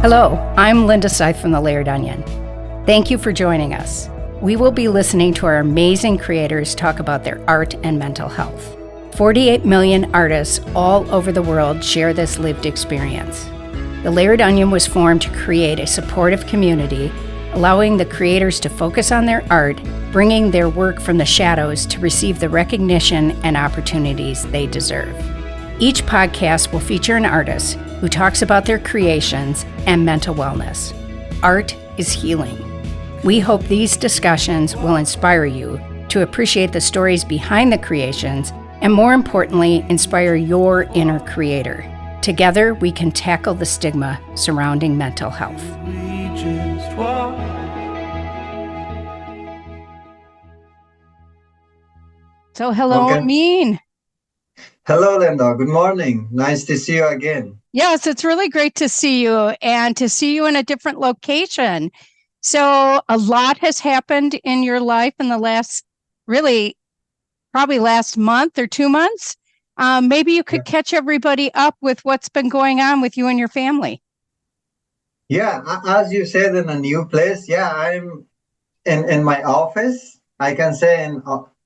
Hello, I'm Linda Seith from The Layered Onion. Thank you for joining us. We will be listening to our amazing creators talk about their art and mental health. 48 million artists all over the world share this lived experience. The Layered Onion was formed to create a supportive community, allowing the creators to focus on their art, bringing their work from the shadows to receive the recognition and opportunities they deserve. Each podcast will feature an artist who talks about their creations and mental wellness. Art is healing. We hope these discussions will inspire you to appreciate the stories behind the creations and, more importantly, inspire your inner creator. Together, we can tackle the stigma surrounding mental health. So, hello, Amin. Hello, Linda. Good morning. Nice to see you again. Yes, it's really great to see you and to see you in a different location. So a lot has happened in your life in the last, probably last month or 2 months. Maybe you could catch everybody up with what's been going on with you and your family. Yeah, as you said, in a new place. Yeah, I'm in my office. I can say in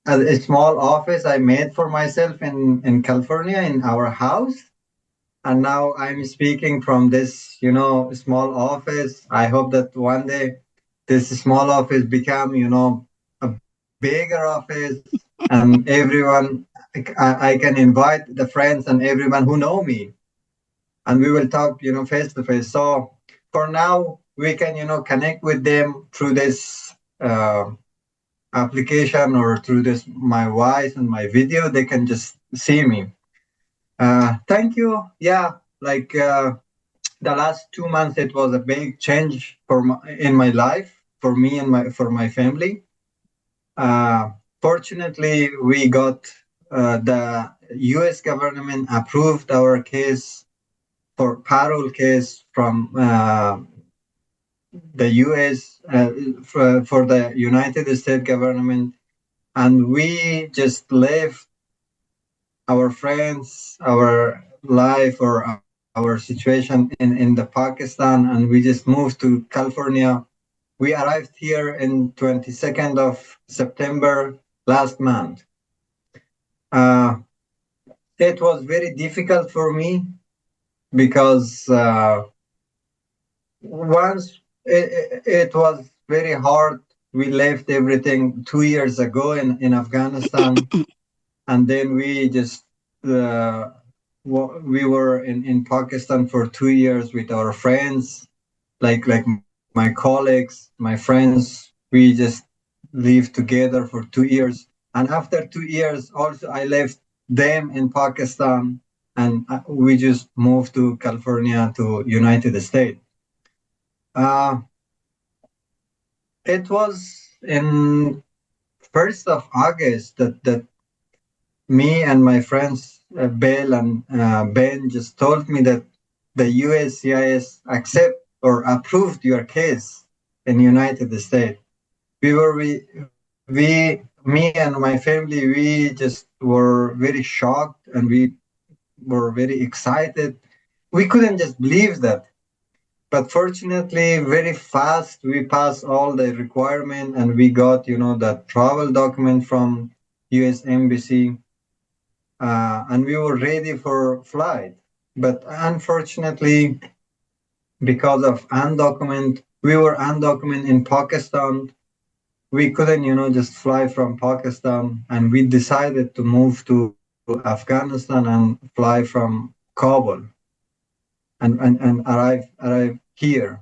a small office I made for myself in California in our house. And now I'm speaking from this, small office. I hope that one day this small office become, a bigger office, and everyone, I can invite the friends and everyone who know me, and we will talk, face to face. So for now, we can, connect with them through this application or through this my voice and my video. They can just see me. Thank you. Yeah, the last 2 months, it was a big change in my life, for me and for my family. Fortunately, we got the U.S. government approved our case for parole case from the U.S. For the United States government, and we just left our friends, our life, or our situation in the Pakistan, and we just moved to California. We arrived here in 22nd of September last month. It was very difficult for me because once it was very hard. We left everything 2 years ago in Afghanistan, and then we just we were in Pakistan for 2 years with our friends, like my colleagues, my friends. We just lived together for 2 years, and after 2 years, also I left them in Pakistan, and we just moved to California, to United States. It was in 1st of August that me and my friends Bill and Ben just told me that the USCIS accept or approved your case in United States. Me and my family, we just were very shocked, and we were very excited. We couldn't just believe that. But fortunately, very fast, we passed all the requirement, and we got, the travel document from U.S. Embassy, and we were ready for flight. But unfortunately, because of we were undocumented in Pakistan. We couldn't, just fly from Pakistan, and we decided to move to Afghanistan and fly from Kabul and arrive here.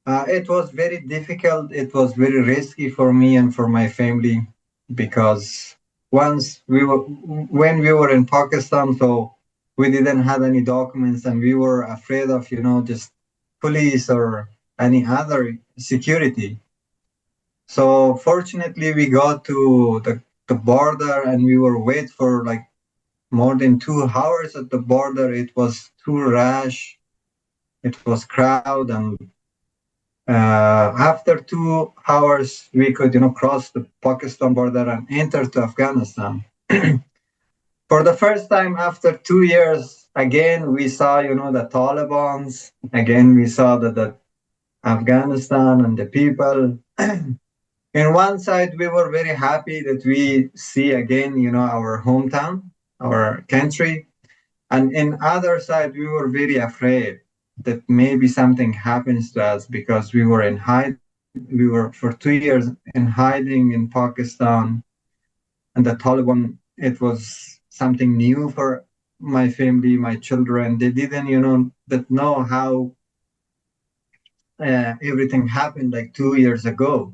It was very difficult. It was very risky for me and for my family, because when we were in Pakistan, so we didn't have any documents, and we were afraid of, just police or any other security. So fortunately, we got to the border, and we were wait for like more than 2 hours at the border. It was too rush. It was crowd, and after 2 hours, we could, cross the Pakistan border and enter to Afghanistan. For the first time after 2 years, again we saw, the Taliban's. Again, we saw the Afghanistan and the people. In one side, we were very happy that we see again, our hometown, our country. And in other side, we were very afraid that maybe something happens to us because we were in hide. We were for 2 years in hiding in Pakistan, and the Taliban. It was something new for my family, my children. They didn't, that know how everything happened like 2 years ago.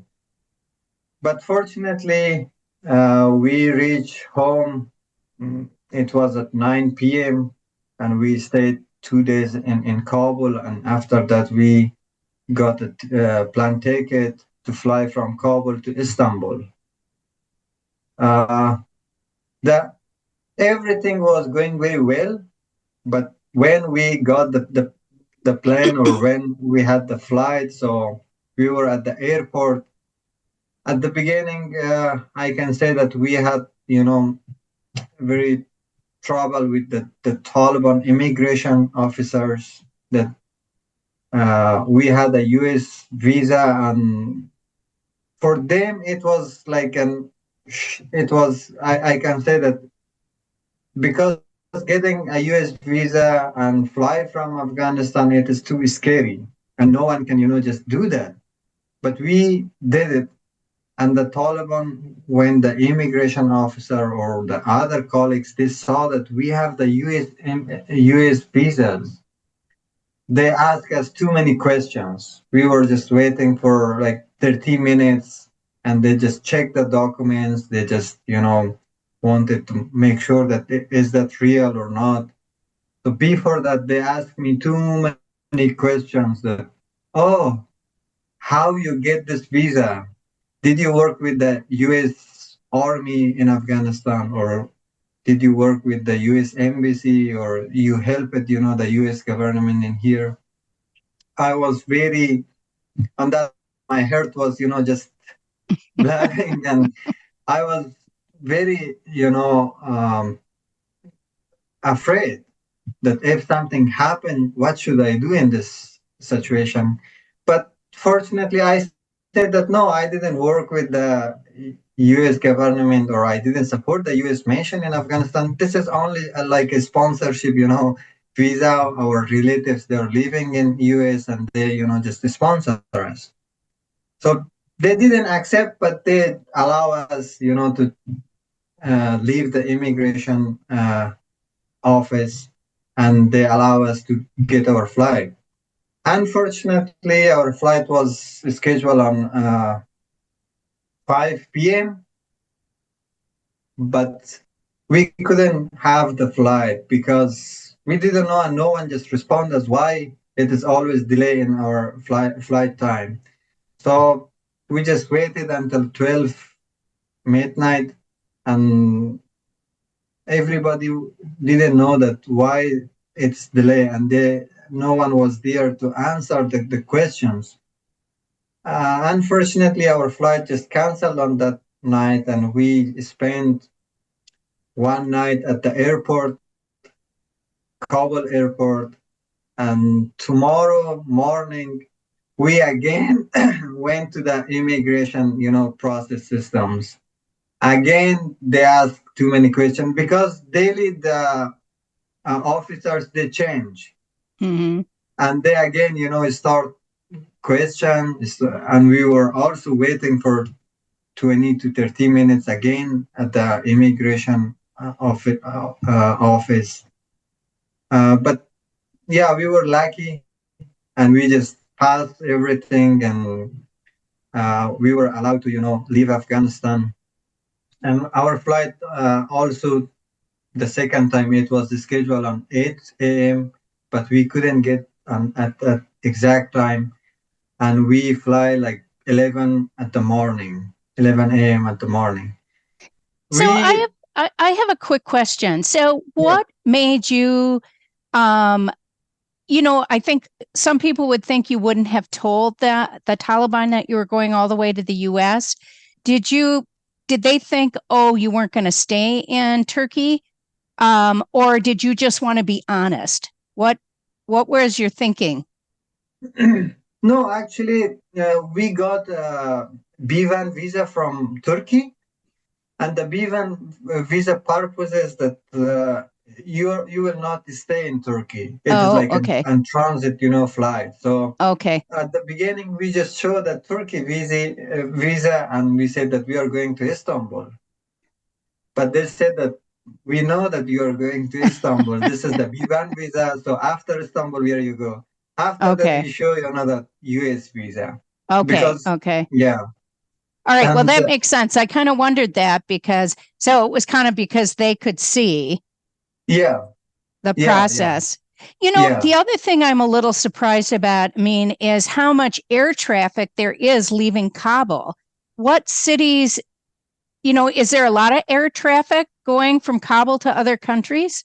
But fortunately, we reached home. It was at 9 p.m. and we stayed 2 days in Kabul. And after that, we got a plane ticket to fly from Kabul to Istanbul. Uh, the everything was going very well, but when we got the plane, or when we had the flight, so we were at the airport. At the beginning, I can say that we had, very trouble with the Taliban immigration officers. That we had a U.S. visa, and for them it was like it was, I can say that, because getting a U.S. visa and fly from Afghanistan, it is too scary, and no one can, just do that. But we did it. And the Taliban, when the immigration officer or the other colleagues, they saw that we have the US visas, they asked us too many questions. We were just waiting for like 30 minutes, and they just checked the documents. They just, wanted to make sure that is that real or not. So before that, they asked me too many questions that, oh, how you get this visa? Did you work with the U.S. Army in Afghanistan, or did you work with the U.S. Embassy, or you helped, the U.S. government in here? I was very, on that time, my heart was, just blabbing, and I was very, afraid that if something happened, what should I do in this situation? But fortunately, I said that no, I didn't work with the US government, or I didn't support the US mission in Afghanistan. This is only like a sponsorship, visa. Our relatives, they're living in US, and they, just sponsor us. So they didn't accept, but they allow us, to leave the immigration office, and they allow us to get our flight. Unfortunately, our flight was scheduled on 5 p.m., but we couldn't have the flight because we didn't know, and no one just responded us why it is always delay in our flight time. So we just waited until 12 midnight, and everybody didn't know that why it's delay, and no one was there to answer the questions. Unfortunately, our flight just canceled on that night, and we spent one night at the airport, Kabul airport, and tomorrow morning we again went to the immigration, process systems. Again, they ask too many questions because daily the officers, they change, and they again, start questions, and we were also waiting for 20 to 30 minutes again at the immigration office. But yeah, we were lucky, and we just passed everything, and we were allowed to, leave Afghanistan. And our flight also, the second time, it was scheduled on 8 a.m., but we couldn't get at that exact time. And we fly like 11 at the morning, 11 a.m. at the morning. So I have a quick question. So what made you, I think some people would think you wouldn't have told the Taliban that you were going all the way to the U.S. Did they think, oh, you weren't going to stay in Turkey? or did you just want to be honest? What was your thinking? No, actually, we got a B1 visa from Turkey, and the B1 visa purpose is that you will not stay in Turkey. It is like okay. a transit, flight. So Okay. at the beginning, we just showed the Turkey visa, and we said that we are going to Istanbul. But they said that we know that you are going to Istanbul. This is the B1 visa. So after Istanbul, where you go? After that, Okay. we show you another US visa. Okay. Because, Okay. yeah. All right. Well, And that makes sense. I kind of wondered that because it was kind of because they could see yeah, the yeah, process. yeah. The other thing I'm a little surprised about, I mean, is how much air traffic there is leaving Kabul. What cities, is there a lot of air traffic going from Kabul to other countries?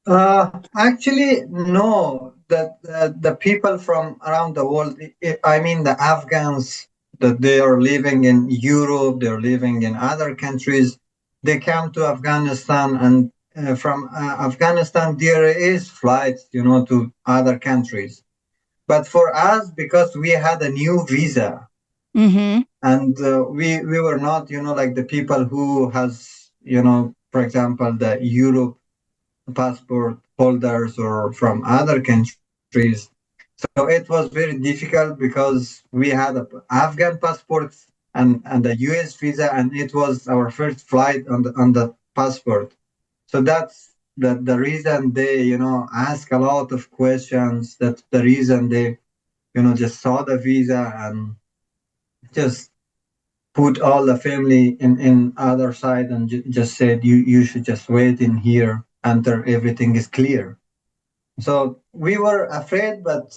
Actually, no. The people from around the world, I mean, the Afghans, that they are living in Europe, they're living in other countries. They come to Afghanistan, and from Afghanistan, there is flights, to other countries. But for us, because we had a new visa, Mm-hmm. and we were not, like the people who has, for example, the Europe passport holders or from other countries. So it was very difficult because we had a Afghan passport and the US visa, and it was our first flight on the passport. So that's the reason they, ask a lot of questions. That's the reason they, just saw the visa and just put all the family in other side and just said you should just wait in here until everything is clear. So we were afraid, but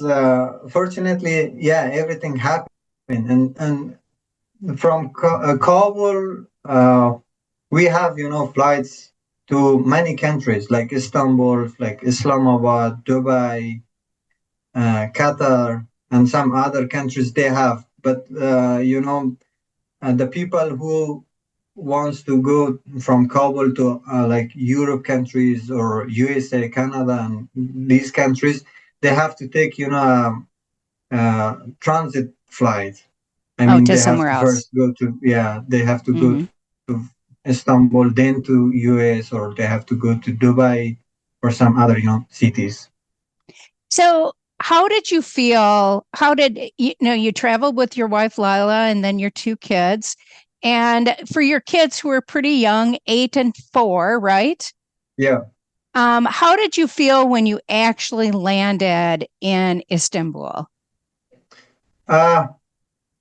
fortunately, yeah, everything happened. And from Kabul, we have, flights to many countries like Istanbul, like Islamabad, Dubai, Qatar, and some other countries they have. But the people who wants to go from Kabul to like Europe countries or USA, Canada, and these countries, they have to take transit flight. I mean, To they have somewhere to else. first go to they have to go Mhm. to Istanbul, then to US, or they have to go to Dubai or some other cities. So, how did you feel? How did you traveled with your wife Lila and then your two kids? And for your kids who are pretty young, 8 and 4, right? Yeah. How did you feel when you actually landed in Istanbul? Uh,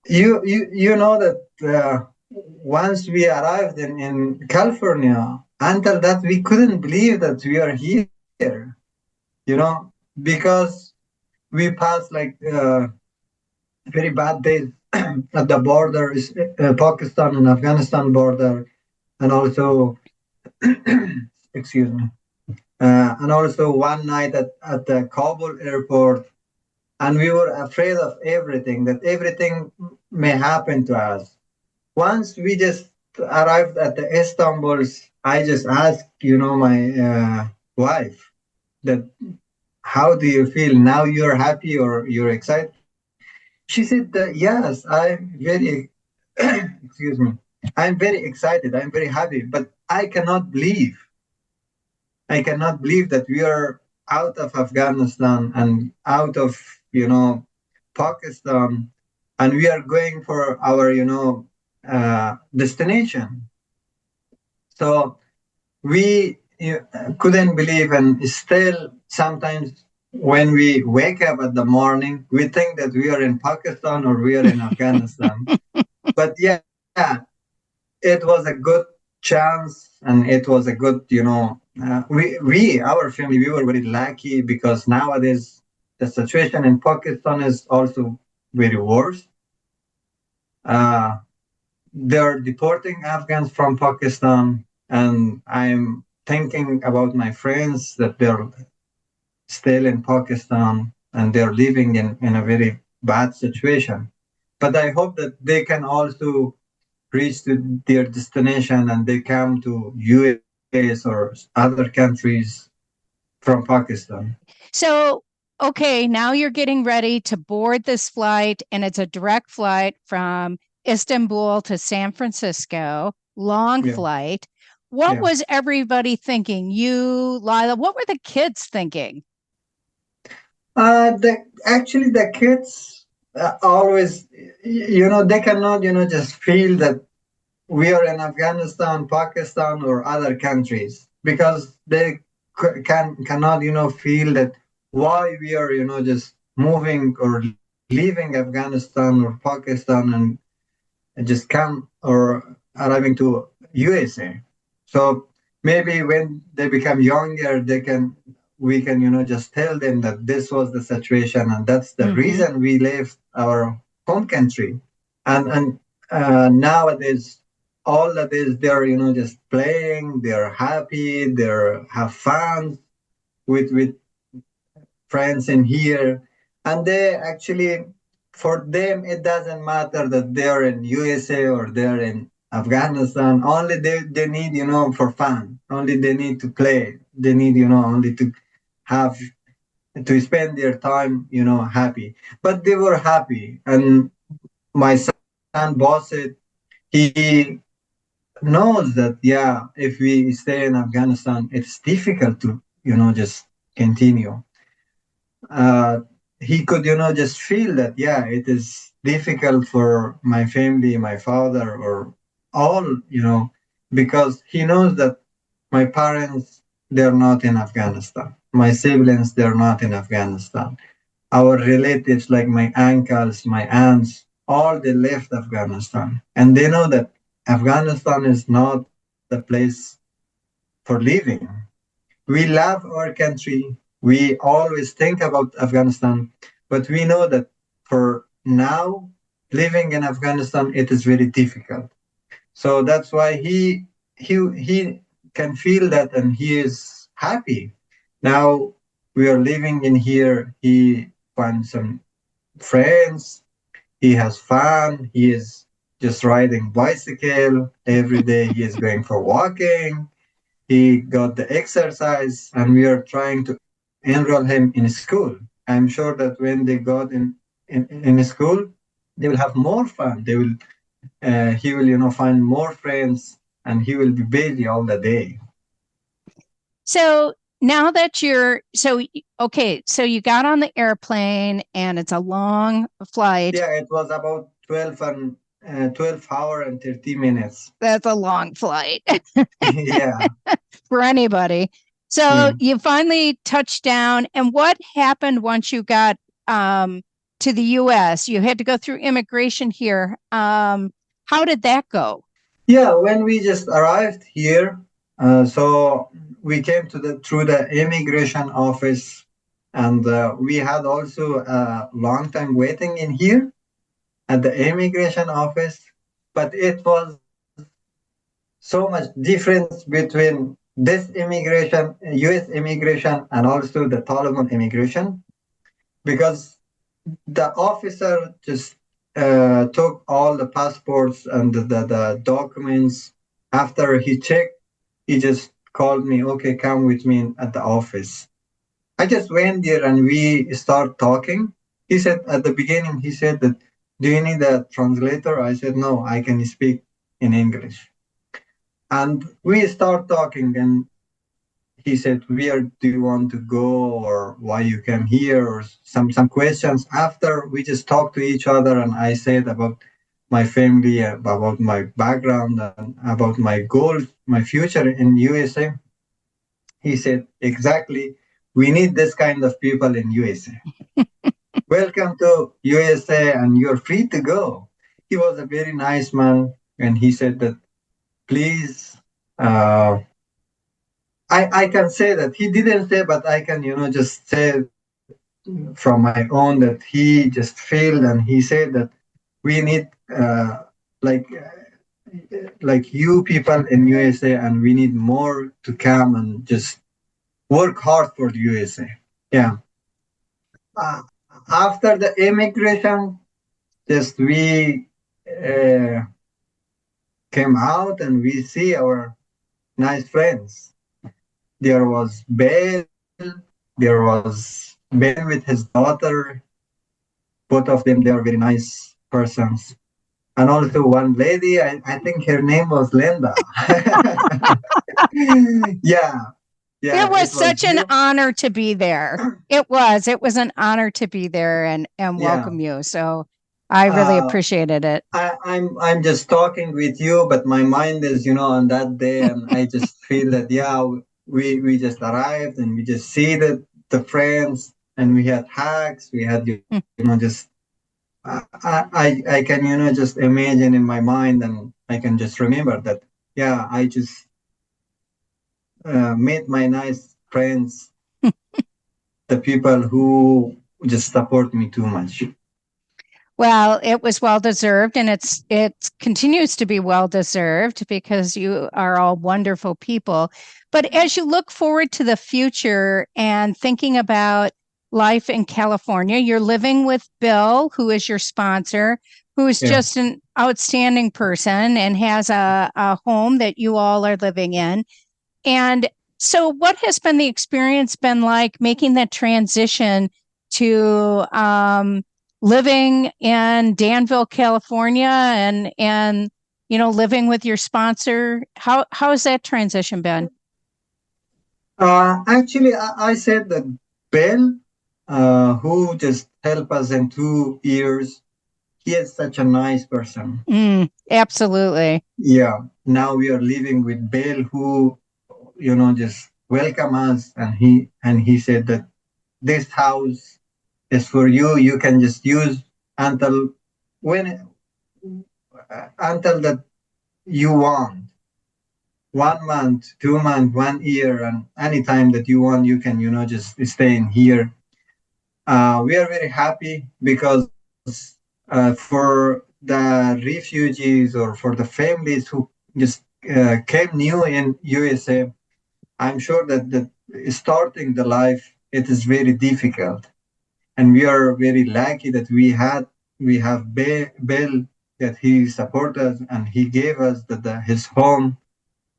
you know that once we arrived in California, until that we couldn't believe that we are here, because we passed like very bad days at the border, Pakistan and Afghanistan border, and also, excuse me, and also one night at the Kabul airport, and we were afraid of everything, that everything may happen to us. Once we just arrived at the Istanbul, I just asked, my wife, that how do you feel now? You're happy or you're excited? She said, yes, I'm very, excuse me, I'm very excited. I'm very happy, but I cannot believe that we are out of Afghanistan and out of, Pakistan, and we are going for our, destination. So we couldn't believe, and still sometimes when we wake up at the morning, we think that we are in Pakistan or we are in Afghanistan. But yeah, it was a good chance, and it was a good, our family, we were very lucky because nowadays the situation in Pakistan is also very worse. Uh, they're deporting Afghans from Pakistan, and I'm thinking about my friends that they're still in Pakistan and they're living in a very bad situation. But I hope that they can also reach to their destination and they come to USA or other countries from Pakistan. So, okay, now you're getting ready to board this flight, and it's a direct flight from Istanbul to San Francisco, long Yeah, flight. What yeah. was everybody thinking? You, Lila, what were the kids thinking? Actually, the kids always, they cannot, just feel that we are in Afghanistan, Pakistan, or other countries because they cannot, feel that why we are, just moving or leaving Afghanistan or Pakistan and just come or arriving to USA. So maybe when they become younger, we can, just tell them that this was the situation and that's the reason we left our home country. And nowadays, all that is they're, just playing, they're happy, they're have fun with friends in here, and they actually, for them, it doesn't matter that they're in USA or they're in Afghanistan. Only they need, for fun. Only they need to play. They need, only to have to spend their time, happy. But they were happy, and my son Basit, he knows that yeah, if we stay in Afghanistan, it's difficult to, just continue. uh, he could, just feel that, yeah, it is difficult for my family, my father, or all, because he knows that my parents, they're not in Afghanistan. My siblings, they're not in Afghanistan. Our relatives, like my uncles, my aunts, all they left Afghanistan. And they know that Afghanistan is not the place for living. We love our country. We always think about Afghanistan, but we know that for now, living in Afghanistan, it is very difficult. So that's why he can feel that, and he is happy. Now we are living in here. He finds some friends. He has fun. He is just riding bicycle every day. He is going for walking. He got the exercise, and we are trying to enroll him in school. I'm sure that when they got in school, they will have more fun. He will, find more friends, and he will be busy all the day. So now that okay, so you got on the airplane and it's a long flight. Yeah, it was about 12 hour and 30 minutes. That's a long flight Yeah. for anybody. So Yeah. you finally touched down, and what happened once you got to the U.S.? You had to go through immigration here. How did that go? Yeah, when we just arrived here, so we came to the through the immigration office, and we had also a long time waiting in here at the immigration office. But it was so much difference between this immigration, U.S. immigration, and also the Taliban immigration, because the officer just took all the passports and the documents. After he checked, he just called me, okay, come with me at the office. I just went there and we start talking. He said at the beginning, he said that, do you need a translator? I said, no, I can speak in English. And we start talking, and he said, where do you want to go, or why you came here, or some questions. After we just talked to each other, and I said about my family, about my background, and about my goals, my future in USA. He said, exactly, we need this kind of people in USA. Welcome to USA, and you're free to go. He was a very nice man, and he said that, please, uh, I can say that he didn't say, but I can, just say from my own that he just failed, and he said that we need like you people in USA, and we need more to come and just work hard for the USA. Yeah. Uh, After the immigration, just we uh, came out and we see our nice friends. There was Bell, there was Ben with his daughter. Both of them, they are very nice persons. And also one lady, I think her name was Linda. Yeah, It yeah, was it was such an you. honor to be there. It was. It was an honor to be there and Yeah. welcome you. So I really Uh, appreciated it. I'm just talking with you, but my mind is, on that day, and I just feel that yeah, we just arrived and we just seated the friends and we had hugs, we had just I can just imagine in my mind, and I can just remember that yeah, I just met my nice friends, the people who just support me too much. Well, it was well deserved, and it continues to be well deserved because you are all wonderful people. But as you look forward to the future and thinking about life in California, you're living with Bill, who is your sponsor, who is Yeah. just an outstanding person and has a home that you all are living in. And so, what has been the experience been like making that transition to living in Danville, California, and living with your sponsor? How has that transition been? Actually, I said that Bill, who just helped us in 2 years, he is such a nice person. Absolutely. Yeah. Now we are living with Bill, who just welcome us, and he said that this house is for you. You can just use until when until that you want. 1 month, 2 months, 1 year, and anytime that you want, you can just stay in here. We are very happy because for the refugees or for the families who just came new in USA, I'm sure that starting the life, it is very difficult, and we are very lucky that we have Bill, that he supported us and he gave us his home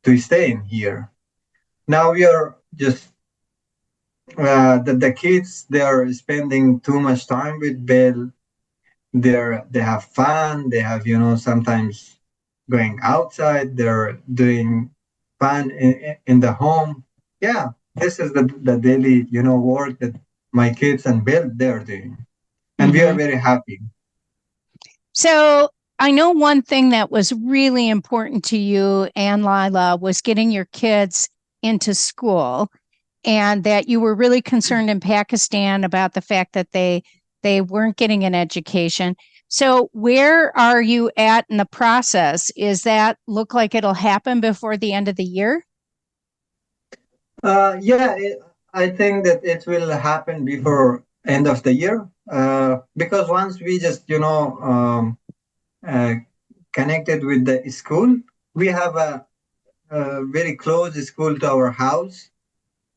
to stay in here. Now we are just the kids, they are spending too much time with Bill. They have fun. They have sometimes going outside. They're doing fun in the home. Yeah, this is the daily work that my kids and Bill, they're doing, and we are Mm-hmm. very happy. So I know one thing that was really important to you and Lila was getting your kids into school, and that you were really concerned in Pakistan about the fact that they weren't getting an education. So where are you at in the process? Is that look like it'll happen before the end of the year? Yeah, I think that it will happen before end of the year. Because once we just uh, connected with the school, we have a very close school to our house.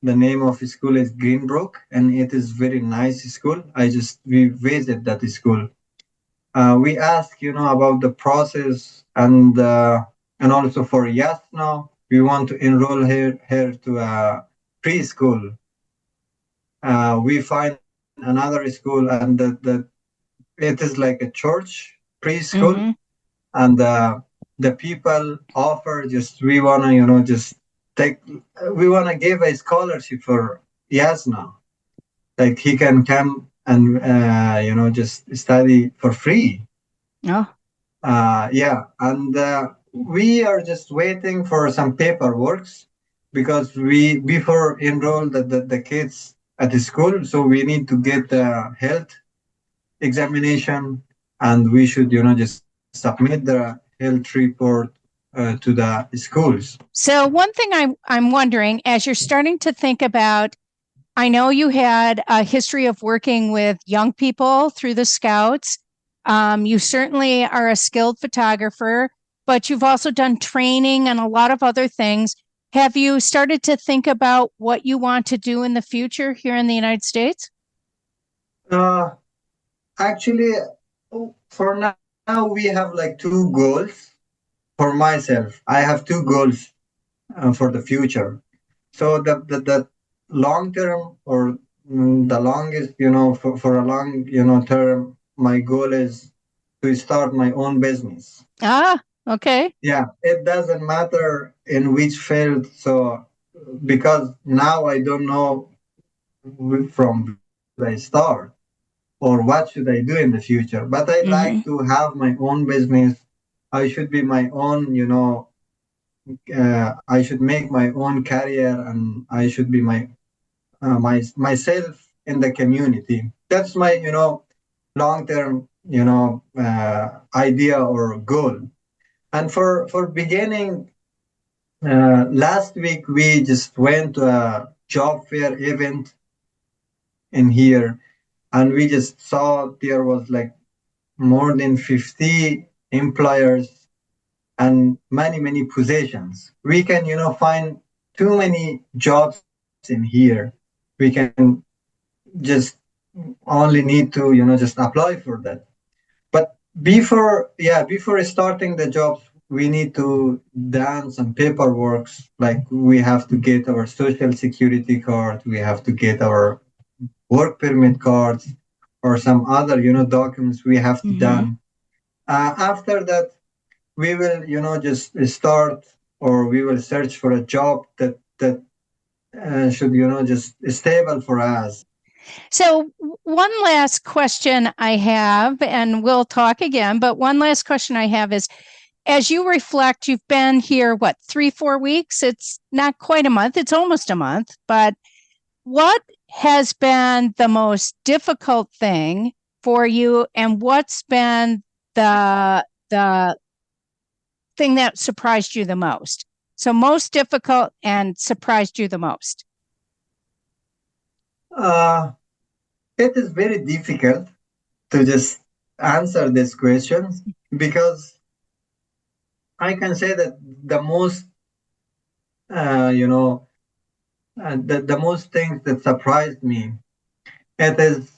The name of the school is Greenbrook, and it is very nice school. We visit that school. We ask about the process, and also for Yasna, we want to enroll her to a preschool. We find another school, and it is like a church preschool, Mm-hmm. and the people offer, just we want to just take, we want to give a scholarship for Yasna, like he can come and just study for free. Oh. Yeah, and we are just waiting for some paperworks, because we before enroll the kids at the school, so we need to get the health examination, and we should just submit the health report to the schools. So one thing I'm wondering, as you're starting to think about, I know you had a history of working with young people through the Scouts. You certainly are a skilled photographer, but you've also done training and a lot of other things. Have you started to think about what you want to do in the future here in the United States? uh, Actually, for now we have like two goals. For myself, I have two goals. for the future. So the long term, or the longest, for a long, term, my goal is to start my own business. Ah, okay. Yeah, it doesn't matter in which field. So because now I don't know from where should I start or what should I do in the future. But I like Hmm. to have my own business. I should be my own, I should make my own career, and I should be myself in the community. That's my, long term, idea or goal. And for beginning, last week we just went to a job fair event in here, and we just saw there was like more than 50 employers and many positions. We can, find too many jobs in here. We can just only need to, just apply for that. But before starting the jobs, we need to done some paperwork. Like we have to get our social security card, we have to get our work permit cards, or some other, documents we have to Hmm. done. After that, we will, just start, or we will search for a job that should, just stable for us. So, one last question I have, and we'll talk again, but one last question I have is, as you reflect, you've been here, what, 3, 4 weeks? It's not quite a month, it's almost a month, but what has been the most difficult thing for you, and what's been the thing that surprised you the most? So, most difficult and surprised you the most. Uh, it is very difficult to just answer this question, because I can say that the most, you know, the most things that surprised me, it is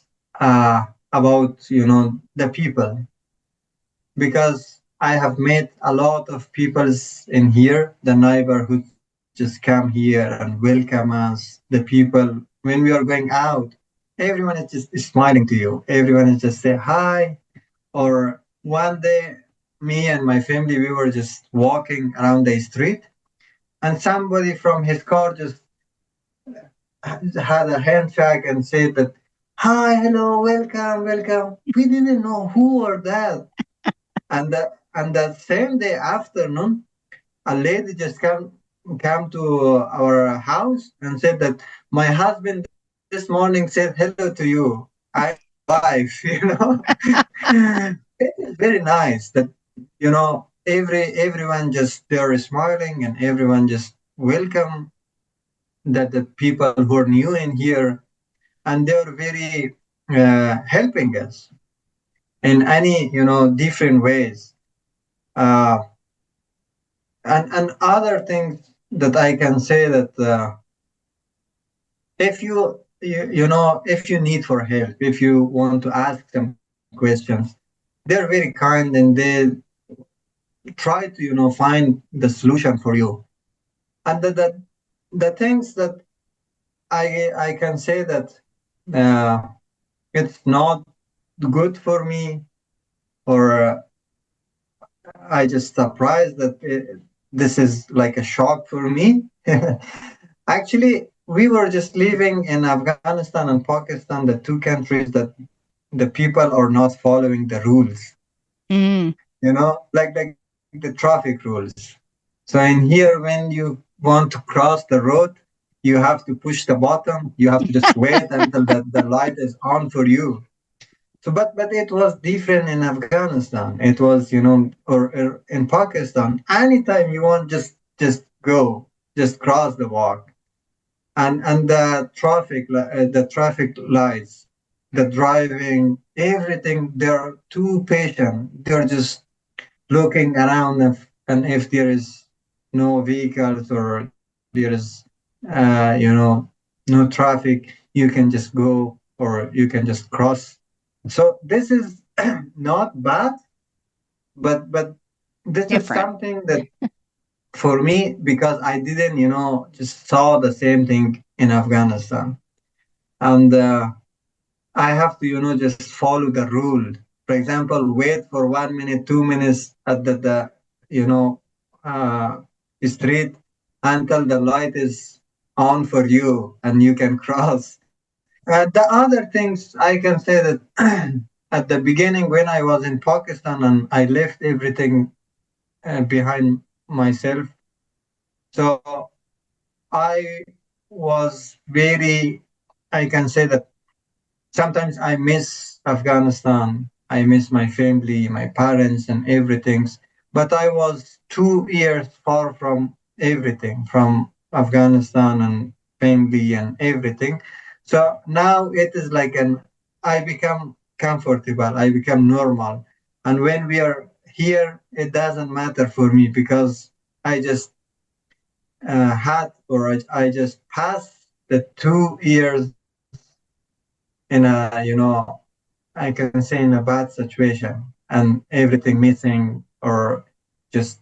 about, the people, because I have met a lot of peoples in here, the neighborhood just come here and welcome us, the people, when we are going out, everyone is just smiling to you. Everyone is just say hi. Or one day, me and my family, we were just walking around the street, and somebody from his car just had a handshake and said that, "Hi, hello, welcome, welcome." We didn't know who or that. And that same day afternoon, a lady just come to our house and said that my husband this morning said hello to you. I'm his wife. It is very nice that, everyone just, they're smiling, and everyone just welcome that the people who are new in here, and they're very helping us in any, different ways. Uh, and other things that I can say that, if if you need for help, if you want to ask some questions, they're very kind, and they try to, find the solution for you. And the things that I can say that, uh, it's not good for me, or I just surprised that this is like a shock for me. Actually, we were just living in Afghanistan and Pakistan, the two countries that the people are not following the rules, Mm. like the traffic rules. So in here, when you want to cross the road, you have to push the button. You have to just wait until the light is on for you. So, but it was different in Afghanistan. It was, or in Pakistan. Anytime you want, just go, just cross the walk. And the traffic lights, the driving, everything. They're too patient. They're just looking around, and if there is no vehicles, or there is, no traffic, you can just go, or you can just cross. So this is not bad, but this is Different. something that, for me, because I didn't, just saw the same thing in Afghanistan. And I have to, just follow the rule. For example, wait for 1 minute, 2 minutes at the you know, uh, street until the light is on for you and you can cross. The other things I can say that at the beginning when I was in Pakistan and I left everything behind myself, so I was very, I can say that sometimes I miss Afghanistan. I miss my family, my parents, and everything. But I was 2 years far from everything, from Afghanistan and family and everything. So now it is like I become comfortable, I become normal. And when we are here, it doesn't matter for me because I just had or I just passed the 2 years in a I can say in a bad situation and everything missing or just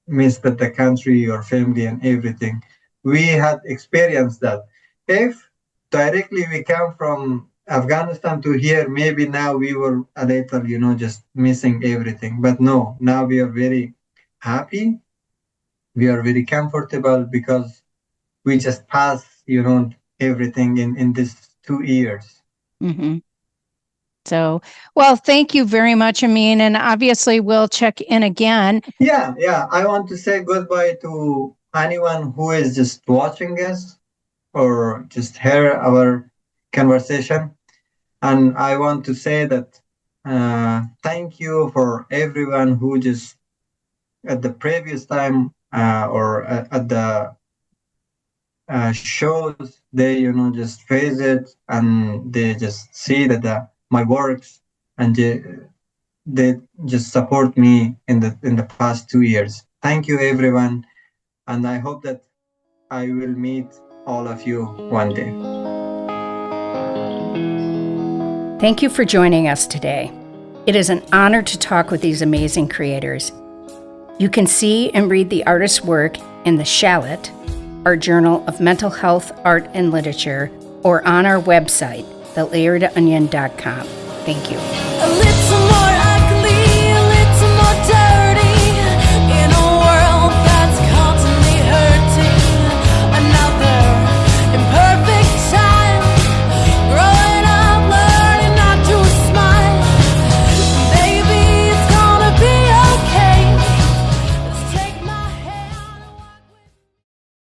missed at the country or family and everything. We had experienced that. If directly we come from Afghanistan to here, maybe now we were a little, just missing everything. But no, now we are very happy. We are very comfortable because we just passed, everything in these 2 years. Mm-hmm. So, well, thank you very much, Amin. And obviously, we'll check in again. Yeah. I want to say goodbye to anyone who is just watching us or just hear our conversation. And I want to say that thank you for everyone who just at the previous time or at the shows, they just face it and they just see that my works and they just support me in the past 2 years. Thank you, everyone, and I hope that I will meet all of you one day. Thank you for joining us today. It is an honor to talk with these amazing creators. You can see and read the artist's work in the Shallot, our journal of mental health, art, and literature, or on our website, thelayeredonion.com. Thank you.